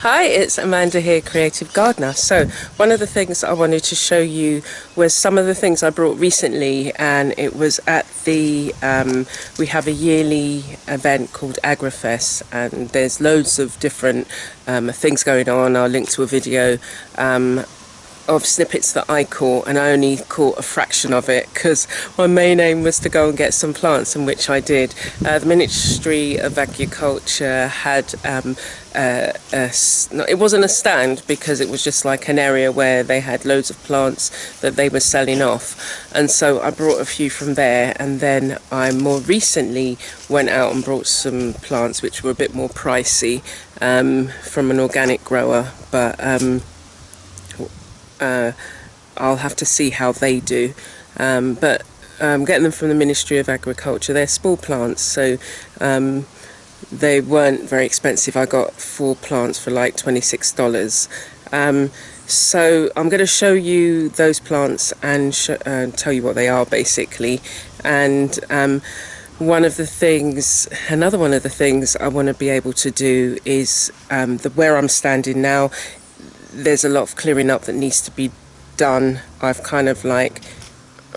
Hi, it's Amanda here, Creative Gardener. So one of the things I wanted to show you was some of the things I brought recently, and it was at the, we have a yearly event called Agrofest, and there's loads of different things going on. I'll link to a video of snippets that I caught, and I only caught a fraction of it because my main aim was to go and get some plants, and which I did. The Ministry of Agriculture had it wasn't a stand because it was just like an area where they had loads of plants that they were selling off, and so I brought a few from there, and then I more recently went out and brought some plants which were a bit more pricey from an organic grower, but I'll have to see how they do, but getting them from the Ministry of Agriculture. They're small plants, so they weren't very expensive. I got 4 plants for like $26. So I'm going to show you those plants and tell you what they are basically. And another one of the things I want to be able to do is where I'm standing now. There's a lot of clearing up that needs to be done. I've kind of like,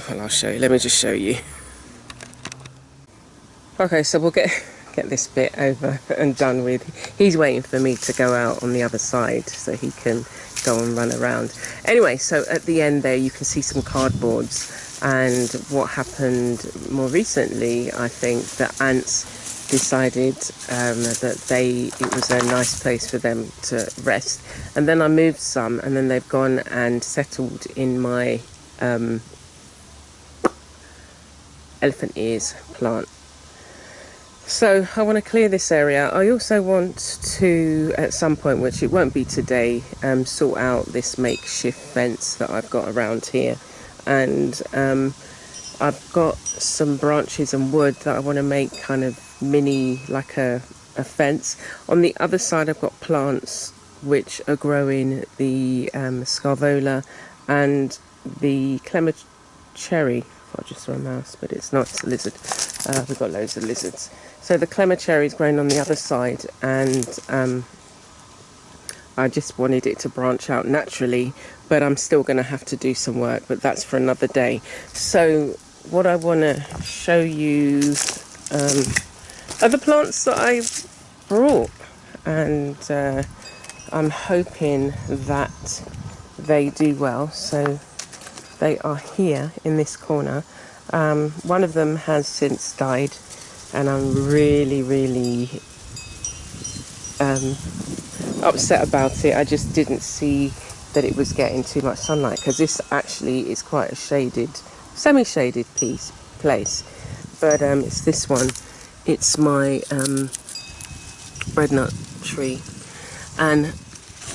well, I'll show you. Let me just show you. Okay, so we'll get this bit over and done with. He's waiting for me to go out on the other side so he can go and run around. Anyway, so at the end there you can see some cardboards, and what happened more recently, I think the ants decided that it was a nice place for them to rest, and then I moved some, and then they've gone and settled in my elephant ears plant. So I want to clear this area. I also want to, at some point, which it won't be today, sort out this makeshift fence that I've got around here, and I've got some branches and wood that I want to make kind of mini, like a fence. On the other side I've got plants which are growing, the scarvola and the clemencherry. I just saw a mouse, but it's not, it's a lizard. We've got loads of lizards. So the clemencherry is growing on the other side, and I just wanted it to branch out naturally, but I'm still going to have to do some work, but that's for another day. So what I want to show you are the plants that I brought, and I'm hoping that they do well. So they are here in this corner. One of them has since died, and I'm really upset about it. I just didn't see that it was getting too much sunlight, because this actually is quite a shaded, semi-shaded place, but it's this one. It's my breadnut tree, and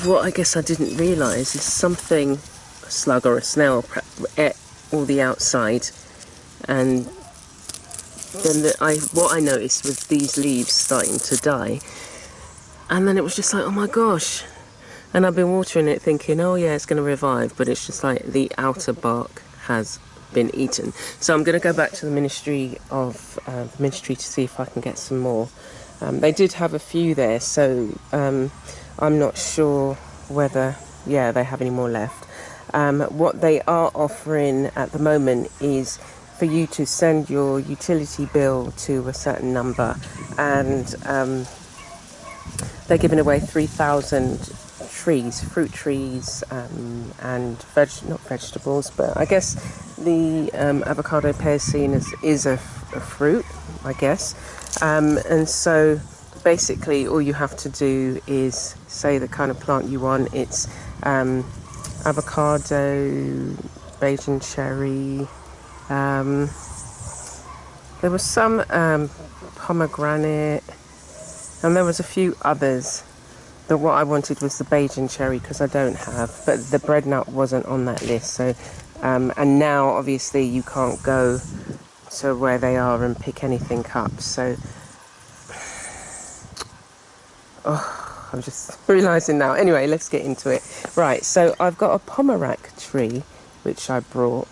what I guess I didn't realise is something, a slug or a snail, ate all the outside, and then what I noticed was these leaves starting to die, and then it was just like, oh my gosh. And I've been watering it thinking, oh yeah, it's going to revive, but it's just like the outer bark has been eaten. So I'm going to go back to the ministry to see if I can get some more. They did have a few there, so I'm not sure whether they have any more left. What they are offering at the moment is for you to send your utility bill to a certain number, and they're giving away 3,000 trees, fruit trees, and not vegetables, but I guess the avocado pear scene is a fruit, I guess. And so basically all you have to do is say the kind of plant you want. It's avocado, Bajan cherry, there was some pomegranate, and there was a few others. What I wanted was the Bajan cherry, because I don't have, but the bread nut wasn't on that list. So, and now obviously you can't go to where they are and pick anything up. So, I'm just realising now. Anyway, let's get into it. Right, so I've got a pomerac tree, which I brought,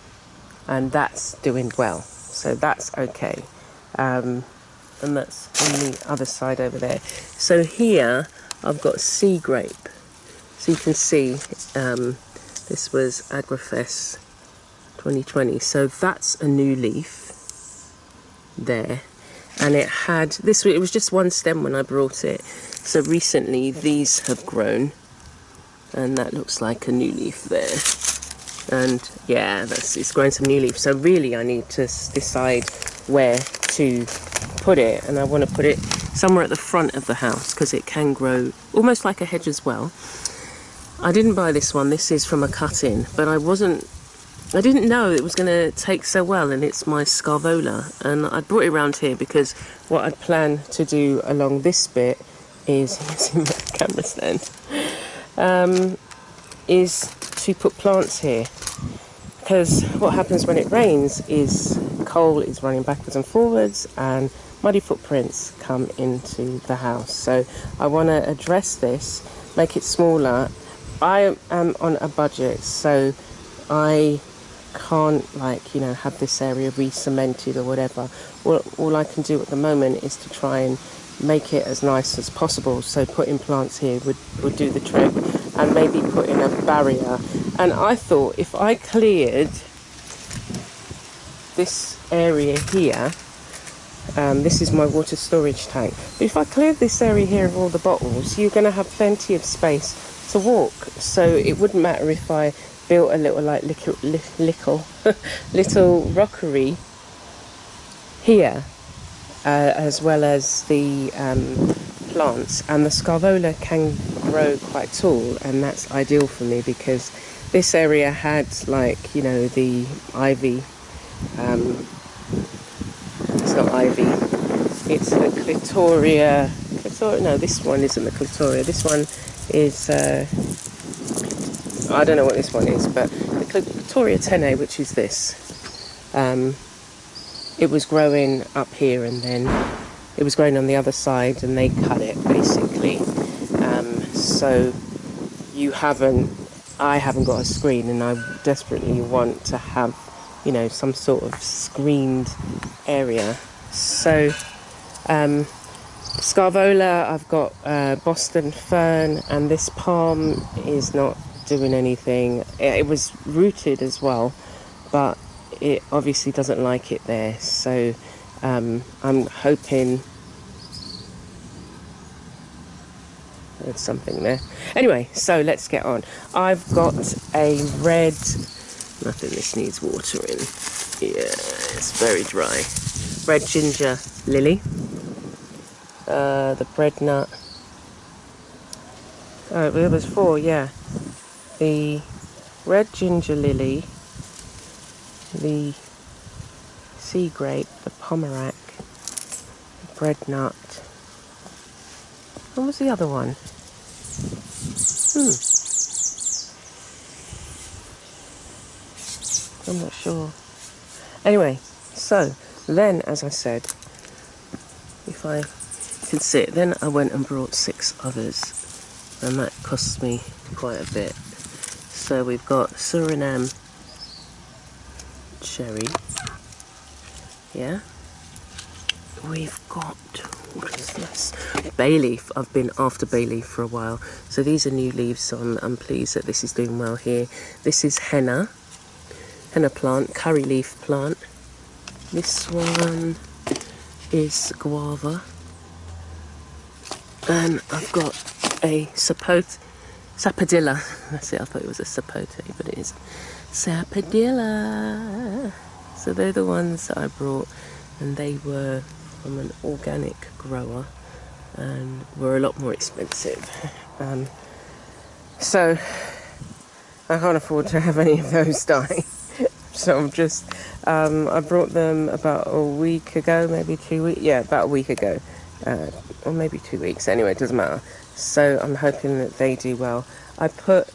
and that's doing well. So that's okay. And that's on the other side over there. So here I've got sea grape. So you can see this was Agrofest 2020. So that's a new leaf there. And it had this, it was just one stem when I brought it. So recently these have grown, and that looks like a new leaf there. And yeah, it's growing some new leaves. So really I need to decide where to put it, and I want to put it somewhere at the front of the house because it can grow almost like a hedge as well. I didn't buy this one, this is from a cut-in, but I didn't know it was going to take so well, and it's my scarvola, and I brought it around here because what I'd planned to do along this bit is, using my camera stand, is to put plants here, because what happens when it rains is coal is running backwards and forwards and muddy footprints come into the house. So I want to address this, make it smaller. I am on a budget, so I can't, like, you know, have this area re-cemented or whatever. All I can do at the moment is to try and make it as nice as possible. So putting plants here would do the trick, and maybe put in a barrier. And I thought if I cleared this area here, this is my water storage tank, but if I cleared this area here of all the bottles, you're going to have plenty of space to walk. So it wouldn't matter if I built a little, like, little rockery here, as well as the plants. And the scarvola can grow quite tall, and that's ideal for me because this area had, like, you know, the ivy. It's not ivy, it's the clitoria. No, this one isn't the clitoria. This one is I don't know what this one is, but the clitoria tenae, which is this, it was growing up here, and then it was growing on the other side, and they cut it basically. So I haven't got a screen, and I desperately want to have, you know, some sort of screened area. So scarvola, I've got Boston fern, and this palm is not doing anything. It was rooted as well, but it obviously doesn't like it there. So I'm hoping there's something there. Anyway, so let's get on. I've got a red, nothing, this needs watering. Yeah, it's very dry. Red ginger lily, the bread nut. Oh, there was 4, yeah. The red ginger lily, the sea grape, the pomerac, the bread nut. What was the other one? I'm not sure. Anyway, so then, as I said, if I can see it, then I went and brought 6 others, and that cost me quite a bit. So we've got Suriname cherry, yeah. We've got, what is this? Bay leaf. I've been after bay leaf for a while. So these are new leaves, so I'm pleased that this is doing well here. This is henna plant, curry leaf plant. This one is guava. And I've got a sapodilla. That's it, I thought it was a sapote, but it is sapodilla. So they're the ones that I brought, and they were from an organic grower and were a lot more expensive. So I can't afford to have any of those die. So I'm just, I brought them about a week ago, maybe 2 weeks. Yeah, about a week ago. Or maybe 2 weeks. Anyway, it doesn't matter. So I'm hoping that they do well. I put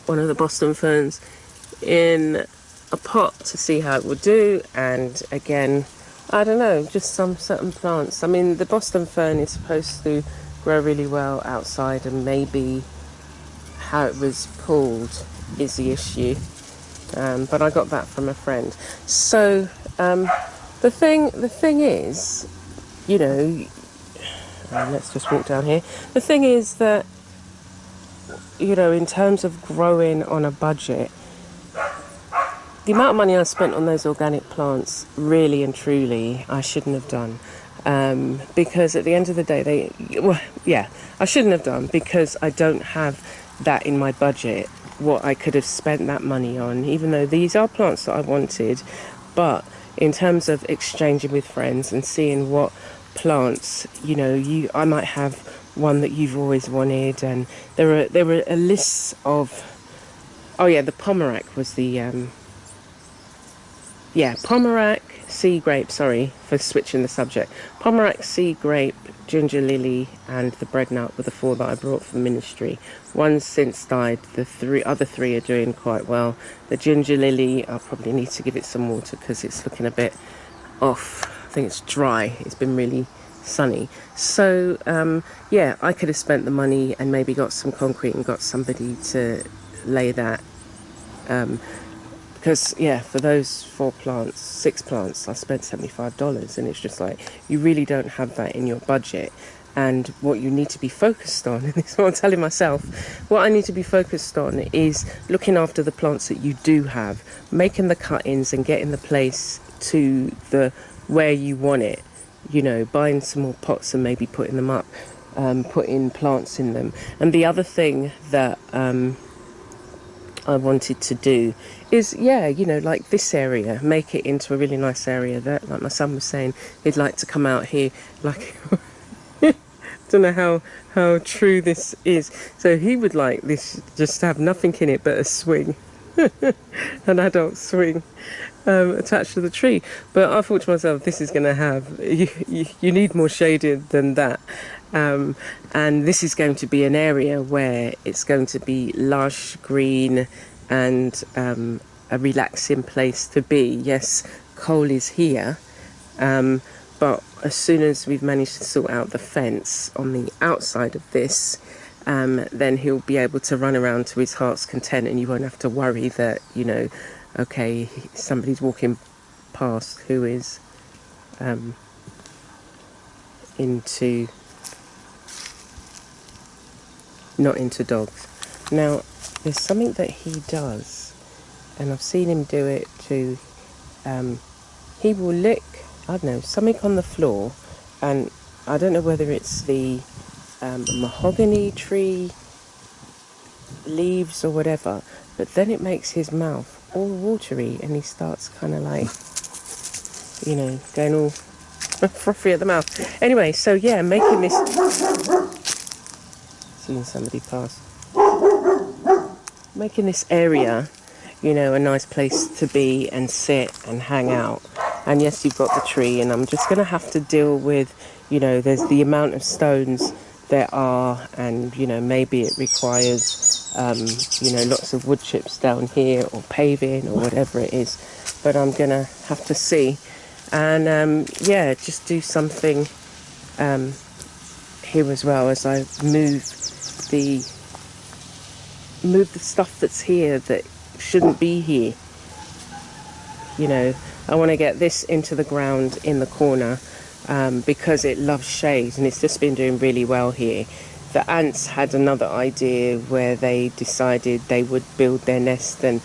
one of the Boston ferns in a pot to see how it would do. And again, I don't know, just some certain plants. I mean, the Boston fern is supposed to grow really well outside, and maybe how it was pulled is the issue. But I got that from a friend. So the thing is, you know, let's just walk down here. The thing is that, you know, in terms of growing on a budget, the amount of money I spent on those organic plants, really and truly, I shouldn't have done. Because at the end of the day, I shouldn't have done, because I don't have that in my budget, what I could have spent that money on, even though these are plants that I wanted. But in terms of exchanging with friends and seeing what plants, you know, I might have one that you've always wanted, and there were a list of, oh yeah, the Pomerac was the Pomerac, sea grape, sorry for switching the subject. Pomerac, sea grape, ginger lily, and the bread nut were the 4 that I brought for ministry. One's since died. The other three are doing quite well. The ginger lily, I'll probably need to give it some water because it's looking a bit off. I think it's dry. It's been really sunny. So, I could have spent the money and maybe got some concrete and got somebody to lay that. Because, for those 6 plants, I spent $75, and it's just like, you really don't have that in your budget. And what you need to be focused on, and this is what I'm telling myself, what I need to be focused on is looking after the plants that you do have, making the cut-ins and getting the place to the where you want it, you know, buying some more pots and maybe putting them up, putting plants in them. And the other thing that I wanted to do is, like this area, make it into a really nice area that, like my son was saying, he'd like to come out here, like, don't know how true this is. So he would like this just to have nothing in it but a swing, an adult swing, attached to the tree. But I thought to myself, this is going to have, you need more shaded than that. And this is going to be an area where it's going to be lush, green, and a relaxing place to be. Yes, Cole is here, but as soon as we've managed to sort out the fence on the outside of this, then he'll be able to run around to his heart's content, and you won't have to worry that, okay, somebody's walking past who is not into dogs. Now, there's something that he does, and I've seen him do it too. He will lick, I don't know, something on the floor, and I don't know whether it's the mahogany tree leaves or whatever, but then it makes his mouth all watery, and he starts kind of like, going all frothy at the mouth. Anyway, so making this... Seeing somebody pass. Making this area, a nice place to be and sit and hang out. And yes, you've got the tree, and I'm just going to have to deal with, there's the amount of stones there are, and, maybe it requires, lots of wood chips down here, or paving, or whatever it is. But I'm going to have to see. And, just do something here as well, as I move the stuff that's here that shouldn't be here. I want to get this into the ground in the corner, because it loves shade, and it's just been doing really well here. The ants had another idea where they decided they would build their nest, and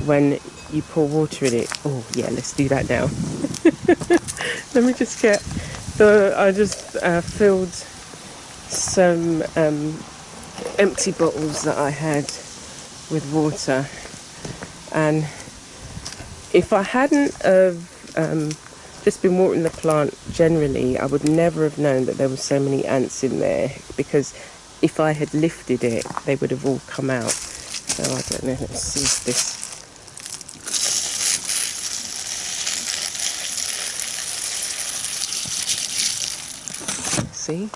when you pour water in it, let's do that now. Let me just get I just filled some empty bottles that I had with water, and if I hadn't have just been watering the plant generally, I would never have known that there were so many ants in there, because if I had lifted it, they would have all come out. So I don't know, let's see if this... See?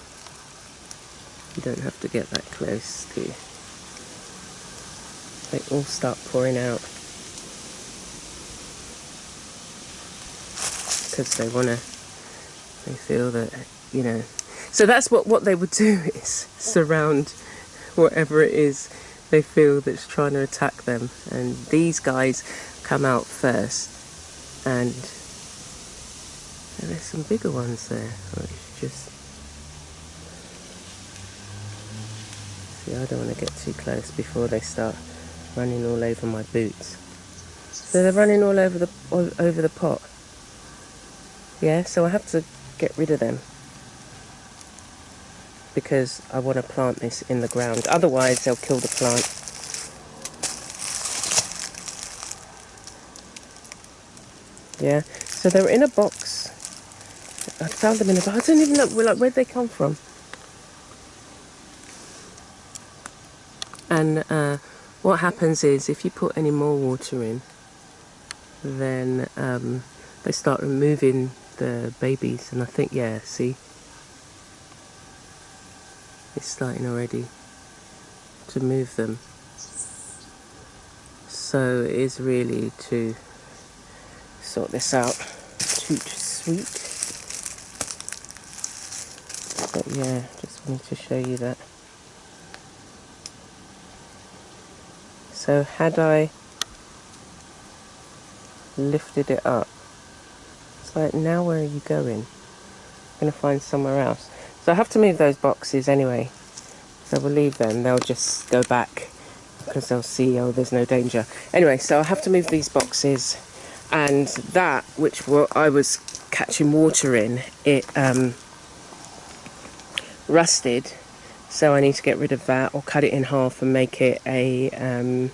You don't have to get that close to... They all start pouring out. Because they feel that, So that's what they would do, is surround whatever it is they feel that's trying to attack them. And these guys come out first. And there's some bigger ones there. It's just... See, I don't want to get too close before they start running all over my boots. So they're running all over the pot. Yeah, so I have to get rid of them because I want to plant this in the ground. Otherwise, they'll kill the plant. Yeah, so they're in a box. I found them in a box. I don't even know, like, where'd they come from? And what happens is, if you put any more water in, then they start removing the babies. And I think, yeah, see, it's starting already to move them. So it is really to sort this out. Toot sweet. But yeah, just wanted to show you that. So had I lifted it up, it's like, now where are you going? I'm going to find somewhere else. So I have to move those boxes anyway. So we'll leave them. They'll just go back because they'll see, oh, there's no danger. Anyway, so I have to move these boxes. And that, which I was catching water in, it rusted. So I need to get rid of that or cut it in half and make it a... can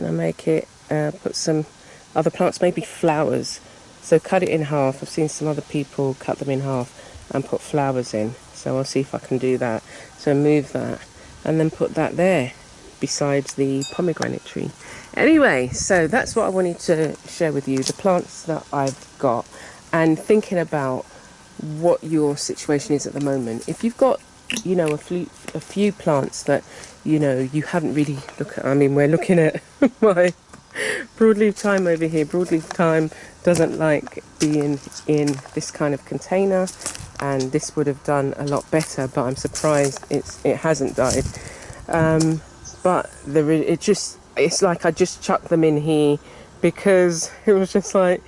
I make it... put some other plants, maybe flowers. So cut it in half. I've seen some other people cut them in half and put flowers in. So I'll see if I can do that. So move that and then put that there besides the pomegranate tree. Anyway, so that's what I wanted to share with you, the plants that I've got, and thinking about what your situation is at the moment. If you've got, you know, a few plants that, you know, you haven't really looked at. I mean, we're looking at my broadleaf thyme over here. Broadleaf thyme doesn't like being in this kind of container, and this would have done a lot better, but I'm surprised it hasn't died. But it's like I just chucked them in here because it was just like,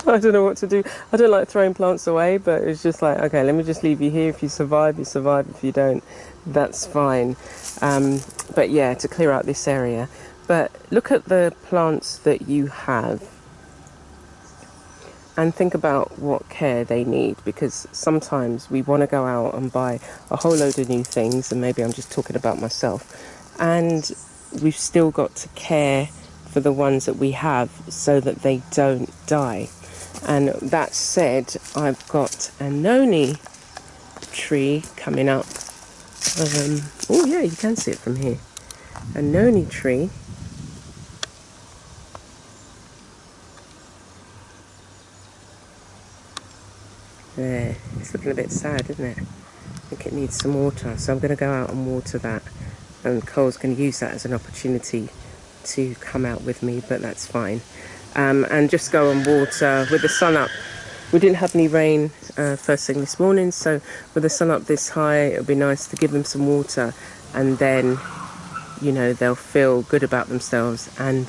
I don't know what to do. I don't like throwing plants away, but it's just like, okay, let me just leave you here. If you survive, you survive. If you don't, that's fine. But yeah, to clear out this area. But look at the plants that you have and think about what care they need, because sometimes we want to go out and buy a whole load of new things, and maybe I'm just talking about myself, and we've still got to care for the ones that we have so that they don't die. And that said, I've got a noni tree coming up. Oh yeah, you can see it from here. A noni tree. There, it's looking a bit sad, isn't it? I think it needs some water, so I'm going to go out and water that. And Cole's going to use that as an opportunity to come out with me, but that's fine. And just go and water with the sun up. We didn't have any rain first thing this morning, so with the sun up this high, it'll be nice to give them some water, and then, you know, they'll feel good about themselves and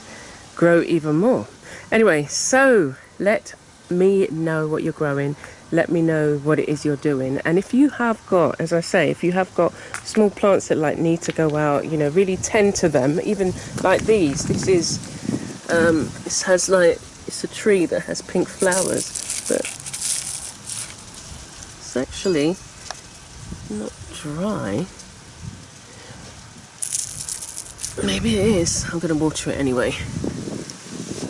grow even more. Anyway, so let me know what you're growing. Let me know what it is you're doing. And if you have got, as I say, if you have got small plants that like need to go out, you know, really tend to them, even like these. This is, this has like, it's a tree that has pink flowers, but it's actually not dry. Maybe it is. I'm going to water it anyway.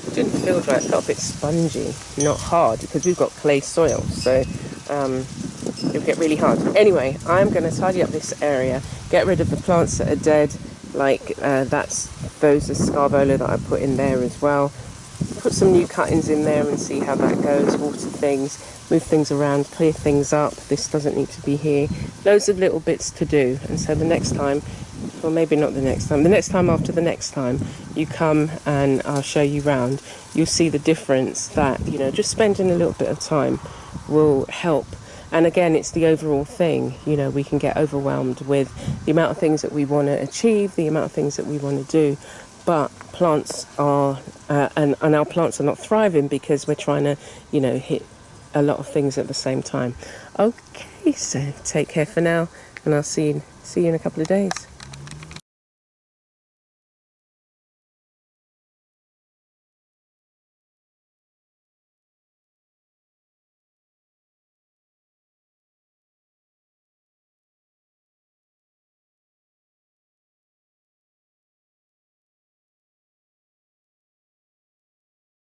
It didn't feel dry, it felt a bit spongy, not hard, because we've got clay soil, so it'll get really hard. Anyway, I'm going to tidy up this area, get rid of the plants that are dead, like those are scarbola that I put in there as well. Put some new cuttings in there and see how that goes, water things, move things around, clear things up. This doesn't need to be here. Loads of little bits to do, and so the next time, or maybe not the next time, the next time after the next time you come and I'll show you round, you'll see the difference that, you know, just spending a little bit of time will help. And again, it's the overall thing, you know, we can get overwhelmed with the amount of things that we want to achieve, the amount of things that we want to do, but plants are, and our plants are not thriving because we're trying to, you know, hit a lot of things at the same time. Okay, so take care for now. and I'll see you in a couple of days.